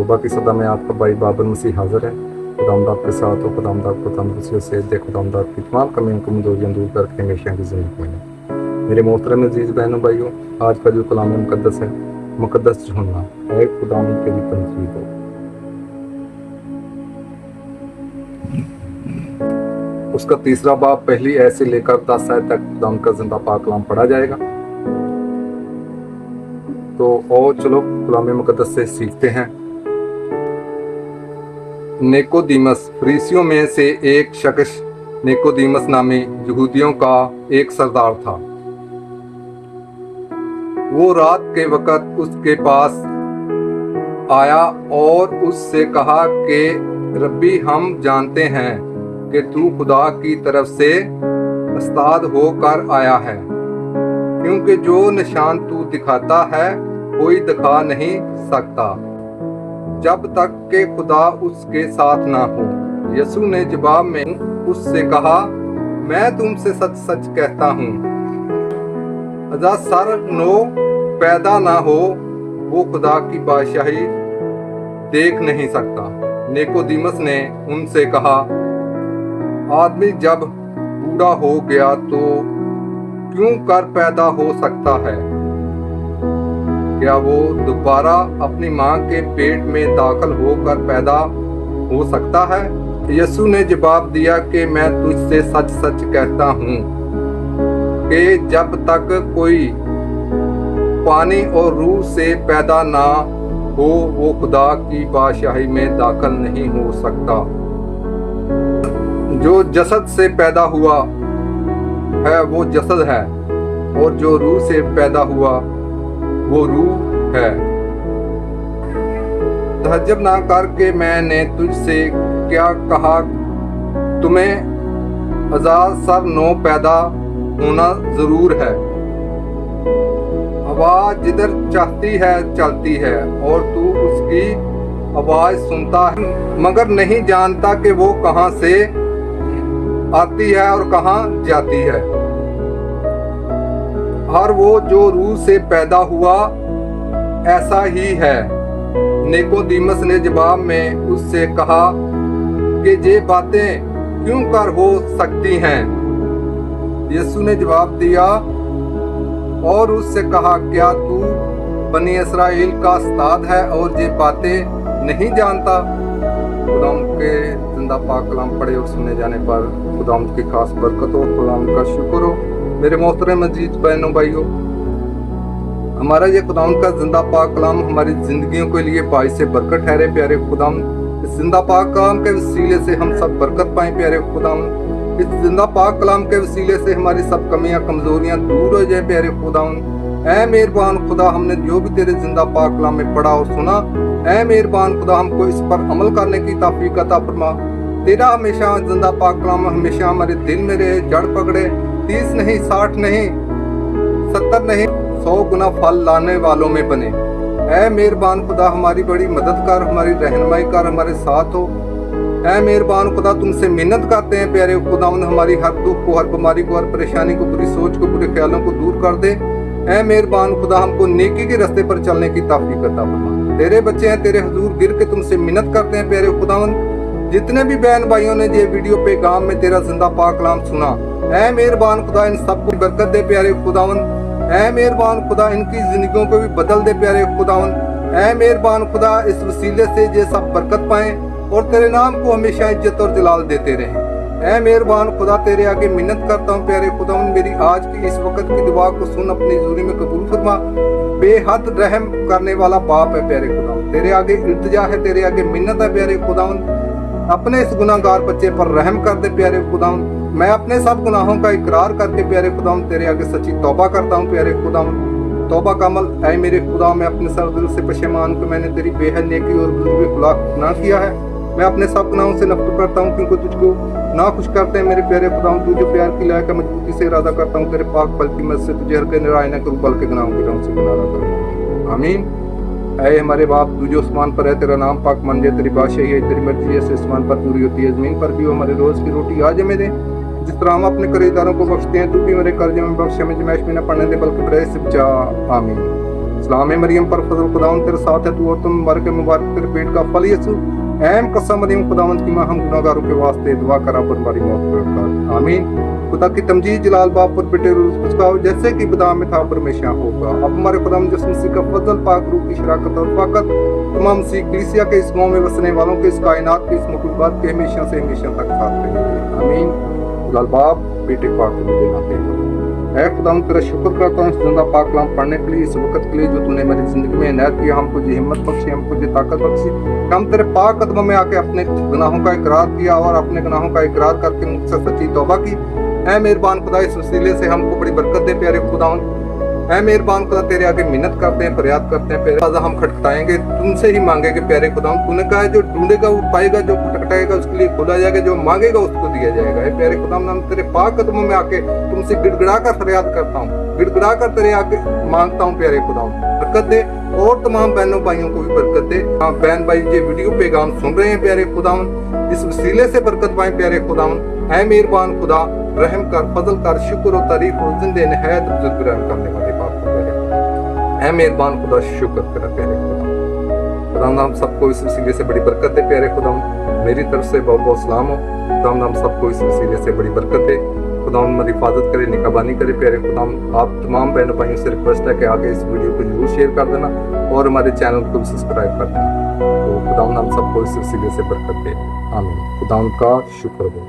तौबा की सदा में आपका भाई बाबर मसीह हाजिर है। खुदावंद आपके साथ हो, खुदावंद आपको तंदुरुस्ती से दे, खुदावंद आपकी तमाम कमियों कमजोरियां दूर करके हमेशा की जिंदगी में। मेरे मोहतरम अजीज बहनों भाइयों, आज का जो कलाम मुकद्दस है, मुकद्दस ढूंढना है, खुदावंद के लिए तंजीद हो। उसका तीसरा बाब पहली ऐसे लेकर 10 आयत तक खुदावंद का जिंदा पाक कलाम पढ़ा जाएगा। तो और चलो कलाम मुकद्दस से सीखते हैं। निकोदीमस, फरीसियों में से एक शख्स निकोदीमस नामी यहूदियों का एक सरदार था। वो रात के वक्त उसके पास आया और उससे कहा कि रब्बी, हम जानते हैं कि तू खुदा की तरफ से उस्ताद होकर आया है, क्योंकि जो निशान तू दिखाता है कोई दिखा नहीं सकता जब तक कि खुदा उसके साथ ना हो। यीशु ने जवाब में उससे कहा, मैं तुमसे सच सच कहता हूँ, अजा सर नो पैदा ना हो वो खुदा की बादशाही देख नहीं सकता। निकोदीमस ने उनसे कहा, आदमी जब बूढ़ा हो गया तो क्यों कर पैदा हो सकता है? क्या वो दोबारा अपनी माँ के पेट में दाखिल होकर पैदा हो सकता है? यीशु ने जवाब दिया कि मैं तुझसे सच सच कहता हूँ कि जब तक कोई पानी और रूह से पैदा ना हो वो खुदा की बादशाही में दाखिल नहीं हो सकता। जो जसद से पैदा हुआ है वो जसद है, और जो रूह से पैदा हुआ वो रूह है। तहज्जुब ना करके मैंने तुझसे क्या कहा, तुम्हें अज़ाल सर नो पैदा होना जरूर है। आवाज जिधर चाहती है चलती है, और तू उसकी आवाज सुनता है मगर नहीं जानता कि वो कहाँ से आती है और कहाँ जाती है। और वो जो रूह से पैदा हुआ ऐसा ही है। निकोदीमस ने जवाब में उससे कहा कि ये बातें क्यों कर हो सकती हैं? यीशु ने जवाब दिया और उससे कहा, क्या तू बनी इस्राएल का उस्ताद है और ये बातें नहीं जानता? खुदाम के जिंदा पाक कलाम पढ़े और सुने जाने पर खुदाम की खास बरकत हो, खुदाम का शुक्र हो। मेरे मोहतरम अजीज बहनों भाइयों, हमारा ये खुदाम का जिंदा पाक कलाम हमारी जिंदगियों के लिए बाइस से बरकत ठहरे। प्यारे खुदाम, इस जिंदा पाक कलाम के वसीले से हम सब बरकत पाएं। प्यारे खुदाम, इस जिंदा पाक कलाम के वसीले से हमारी सब कमियां कमजोरियां दूर हो जाए। प्यारे खुदाम, ऐ मेहरबान खुदा, हमने जो भी तेरे जिंदा पाक कलाम में पढ़ा और सुना, ऐ मेहरबान खुदा, हमको इस पर अमल करने की तौफीक अता फरमा। तेरा हमेशा जिंदा पाक कलाम हमेशा हमारे दिल में रहे, जड़ पकड़े, 30 नहीं, 60 नहीं, 70 नहीं, 100 गुना फल लाने वालों में बने। ऐ मेहरबान खुदा, हमारी बड़ी मदद कर, हमारी रहनुमाई कर, हमारे साथ हो। ऐ मेहरबान खुदा, तुमसे मिन्नत करते हैं प्यारे खुदा, हमारी हर दुख को, हर बीमारी को, हर परेशानी को, बुरी सोच को, बुरे ख्यालों को दूर कर दे। ऐ मेहरबान खुदा, हमको नेकी के रास्ते पर चलने की तौफीक अता फरमा। तेरे बच्चे हैं, तेरे हुजूर गिर के तुमसे मिन्नत करते हैं प्यारे खुदावन। जितने भी बहन भाइयों ने ये वीडियो पे गांव में तेरा जिंदा पाक कलाम सुना, ऐ मेहरबान खुदा, इन सबको बरकत दे प्यारे खुदावन। ऐ मेहरबान खुदा, इनकी जिंदगियों को भी बदल दे प्यारे खुदावन। ऐ मेहरबान खुदा, इस वसीले से ये सब बरकत पाएं और तेरे नाम को हमेशा इज्जत और जलाल देते रहें। ऐ मेहरबान खुदा, तेरे आगे मिन्नत करता हूँ प्यारे खुदावन, मेरी आज की इस वक्त की दुआ को सुन, अपनी ज़ूरी में कबूल फरमा। बेहद रहम करने वाला बाप है प्यारे खुदावन, तेरे आगे इल्तिजा है, तेरे आगे मिन्नत है प्यारे खुदावन। अपने इस गुनाहगार बच्चे पर रहम कर दे प्यारे खुदावन। मैं अपने सब गुनाहों का इकरार करके प्यारे खुदावन तेरे आगे सच्ची तौबा करता हूँ प्यारे खुदावन। तौबा का अमल ऐ मेरे खुदा, मैं अपने सर दिल से पशेमान कि मैंने तेरी बेहद नेकी और बुजुर्ग खुलाफ गुनाह किया है। मैं अपने सब गुनाहों से नफरत करता हूँ, क्योंकि तुझको ना खुश करते हैं मेरे प्यारे खुदावन। तू जो प्यार की लायक है, मजबूती से इरादा करता हूँ तेरे पाक फल की मदद से तुझे हर के निराय न करूँ, बल्कि गुनाहों की राह से किनारा करूँ। आमीन। ऐ हमारे बाप, तू जो आसमान पर है, तेरा नाम पाक मन जाए, तेरी बादशाही है, तेरी मर्जी है, आसमान पर पूरी होती है, जमीन पर भी हो। हमारे रोज की रोटी आज हमें दे, जिस तरह हम अपने कर्जदारों को बख्शते हैं, तू भी मेरे कर्जे में बख्श, हमें जमैश में न पड़ने दे, बल्कि बुराई से बचा। आमीन। सलाम है मरियम पर फजल खुदावन तेरे साथ है, तू और तुम मुबारक तेरे पेट का फल यीशु। ऐम कसम मरियम खुदावन की माँ, हम गुनाहगारों के वास्ते दुआ करा पर हमारी मौत पर। आमीन। खुदा की तमजीद जलाल बाप और बेटे रूह उसका जैसे कि बदा में था पर हमेशा होगा। अब हमारे खुदा जिस मसीह का फजल पाक रूह की शराकत और फाकत तमाम मसीह कलीसिया के इस गाँव में बसने वालों के, इस कायनात के, इस मखलूक़ात के हमेशा से हमेशा तक साथ रहेंगे। आमीन। जलाल बाप बेटे पाक को देनाते हैं। ऐ खुदा तेरा शुक्र करता हूँ इस जिंदा पाक कलाम पढ़ने के लिए, इस वक्त के लिए जो तूने मेरी जिंदगी में इनायत किया। हमको जी हिम्मत बख्शी, हमको जी ताकत बख्शी। हम तेरे पाक कदमों में आके अपने गुनाहों का इकरार किया और अपने गुनाहों का इकरार करके मुझसे सच्ची तौबा की। ऐ मेहरबान खुदा इस वसीले से हमको बड़ी बरकत दे प्यारे खुदावन। ऐ मेहरबान खुदा तेरे आगे मिन्नत करते हैं, फरियाद करते हैं। प्यारे हम खटखटाएंगे, तुमसे ही मांगेंगे प्यारे खुदावन। तूने कहा है जो ढूंढेगा वो पाएगा, जो खटखटाएगा उसके लिए खोला जाएगा, जो मांगेगा उसको दिया जाएगा। ऐ प्यारे खुदावन हम तेरे पाक कदमों में आके तुमसे गिड़गिड़ा कर फरियाद करता हूँ, गिड़गिड़ा कर तेरे आगे मांगता हूँ प्यारे खुदावन। बरकत दे और तमाम बहनों भाइयों को भी बरकत दे। बहन भाई ये वीडियो पैगाम सुन रहे हैं प्यारे खुदावन, इस वसीले से बरकत पाए प्यारे खुदावन। ऐ मेहरबान खुदा रहम कर, फजल कर, शुक्र और तारीफ और जिंदे नहायत बुजुर्ग रहम करने वाले बाप को प्यारे। ऐ मेहरबान खुदा शुक्र कर प्यारे खुदा। खुदा हम सबको इस वसीले से बड़ी बरकत दे प्यारे खुदा। मेरी तरफ से बहुत बहुत सलाम हो। खुदा हम सबको इस वसीले से बड़ी बरकत दे। खुदा हमारी हिफाजत करे, निगहबानी करे प्यारे खुदा। आप तमाम बहनों भाइयों से रिक्वेस्ट है कि आगे इस वीडियो को जरूर शेयर कर देना और हमारे चैनल को भी सब्सक्राइब कर देना। तो खुदा हम सबको इस वसीले से बरकत दे। आमीन। खुदा का शुक्र हो।